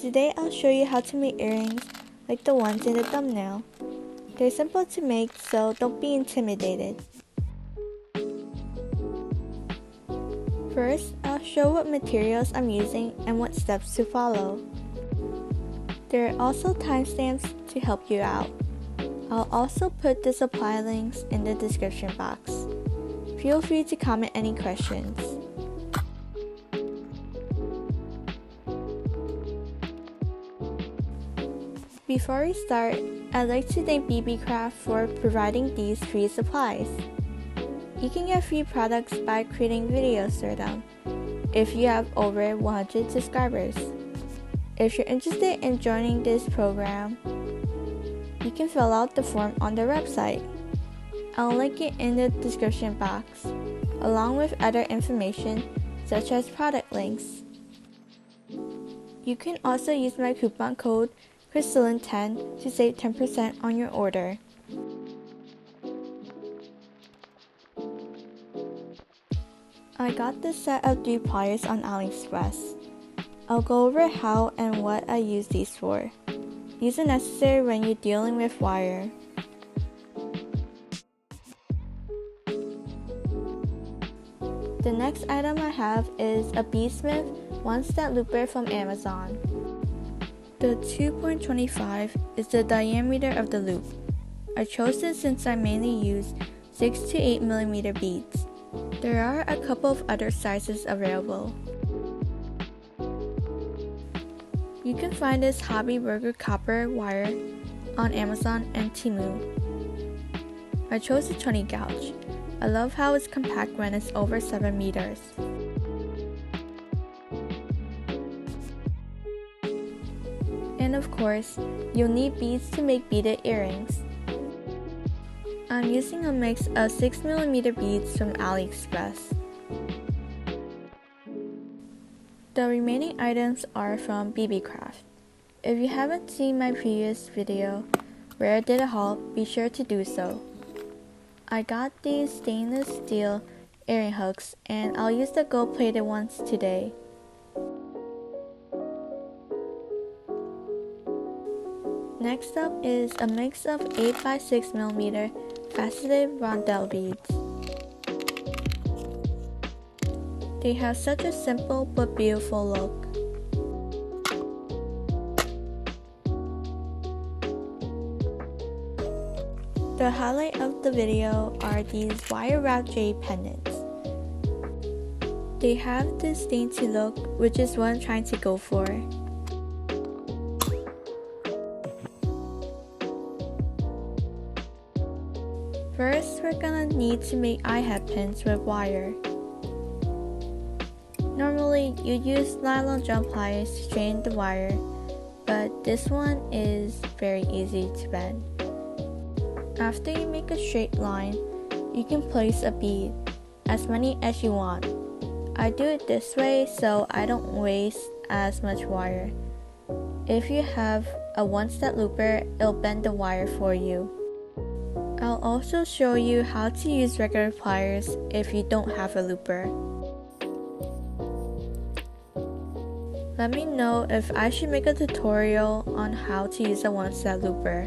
Today I'll show you how to make earrings like the ones in the thumbnail. They're simple to make, so don't be intimidated. First, I'll show what materials I'm using and what steps to follow. There are also timestamps to help you out. I'll also put the supply links in the description box. Feel free to comment any questions. Before we start, I'd like to thank Beebeecraft for providing these free supplies. You can get free products by creating videos for them if you have over 100 subscribers. If you're interested in joining this program, you can fill out the form on their website. I'll link it in the description box, along with other information such as product links. You can also use my coupon code Krystalline10 to save 10% on your order. I got this set of 3 pliers on AliExpress. I'll go over how and what I use these for. These are necessary when you're dealing with wire. The next item I have is a Beadsmith one-step looper from Amazon. The 2.25 is the diameter of the loop. I chose this since I mainly use 6 to 8 mm beads. There are a couple of other sizes available. You can find this Hobby Burger copper wire on Amazon and Temu. I chose the 20 gauge. I love how it's compact when it's over 7 meters. And of course, you'll need beads to make beaded earrings. I'm using a mix of 6mm beads from AliExpress. The remaining items are from Beebeecraft. If you haven't seen my previous video where I did a haul, be sure to do so. I got these stainless steel earring hooks and I'll use the gold plated ones today. Next up is a mix of 8x6mm faceted rondelle beads. They have such a simple but beautiful look. The highlight of the video are these wire wrapped jade pendants. They have this dainty look, which is what I'm trying to go for. First, we're gonna need to make eye head pins with wire. Normally, you use nylon jump pliers to straighten the wire, but this one is very easy to bend. After you make a straight line, you can place a bead, as many as you want. I do it this way so I don't waste as much wire. If you have a one-step looper, it'll bend the wire for you. I'll also show you how to use regular pliers if you don't have a looper. Let me know if I should make a tutorial on how to use a one-step looper.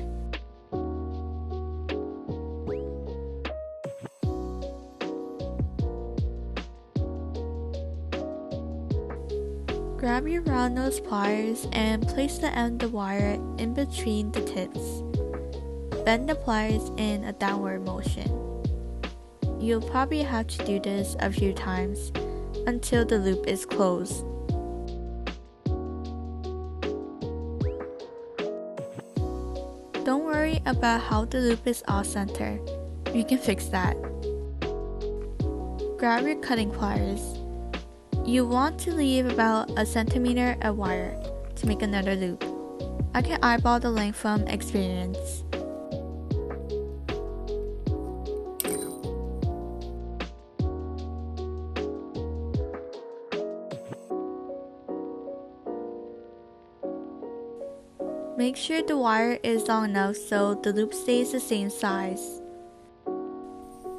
Grab your round nose pliers and place the end of the wire in between the tips. Bend the pliers in a downward motion. You'll probably have to do this a few times until the loop is closed. Don't worry about how the loop is off center. You can fix that. Grab your cutting pliers. You want to leave about a centimeter of wire to make another loop. I can eyeball the length from experience. Make sure the wire is long enough so the loop stays the same size.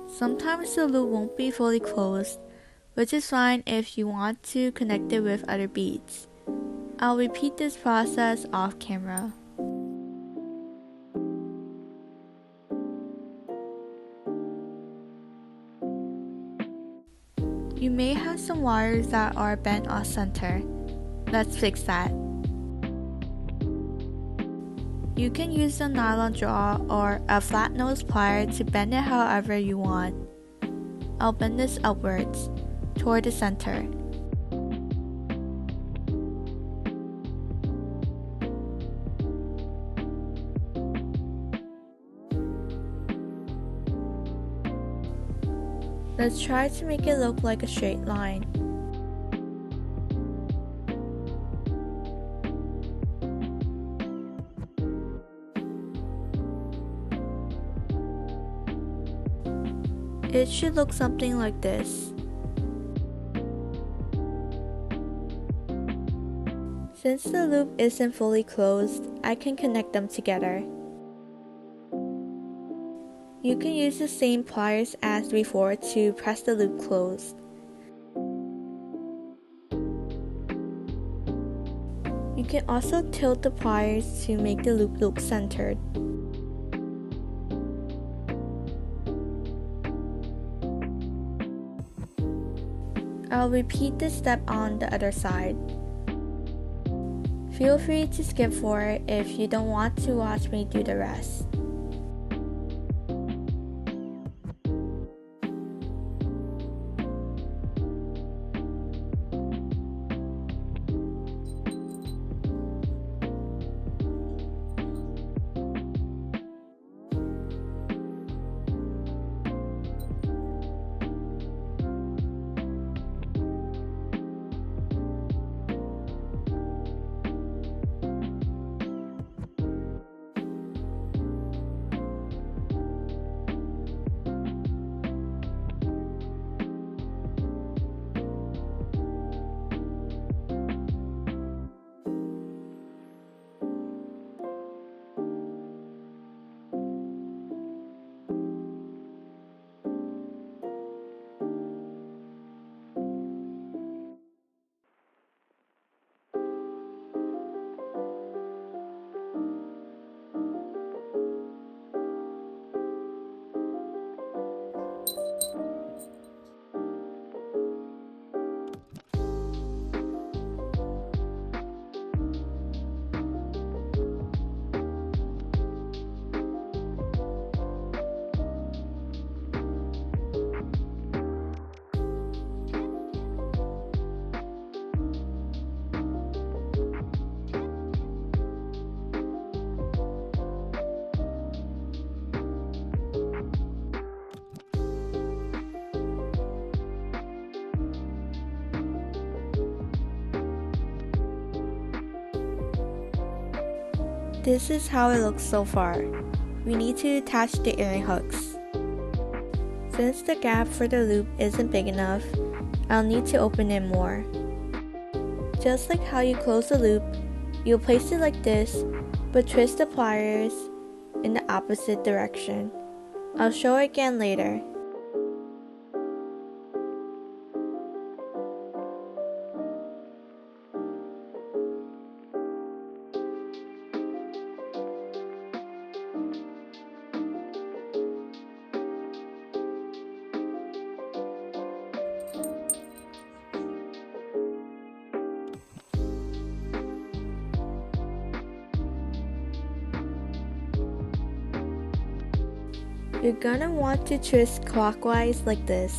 Sometimes the loop won't be fully closed, which is fine if you want to connect it with other beads. I'll repeat this process off camera. You may have some wires that are bent off center. Let's fix that. You can use a nylon jaw or a flat nose plier to bend it however you want. I'll bend this upwards, toward the center. Let's try to make it look like a straight line. It should look something like this. Since the loop isn't fully closed, I can connect them together. You can use the same pliers as before to press the loop closed. You can also tilt the pliers to make the loop look centered. I'll repeat this step on the other side. Feel free to skip forward if you don't want to watch me do the rest. This is how it looks so far. We need to attach the earring hooks. Since the gap for the loop isn't big enough, I'll need to open it more. Just like how you close the loop, you'll place it like this, but twist the pliers in the opposite direction. I'll show it again later. You're gonna want to twist clockwise like this.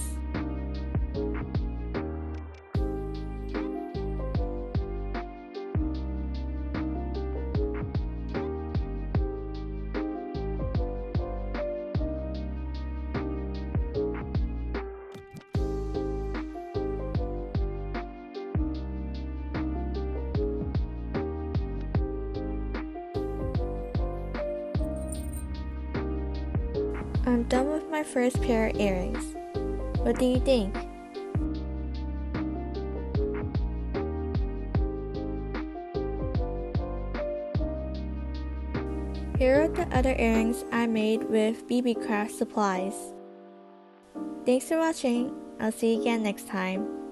I'm done with my first pair of earrings. What do you think? Here are the other earrings I made with Beebeecraft supplies. Thanks for watching. I'll see you again next time.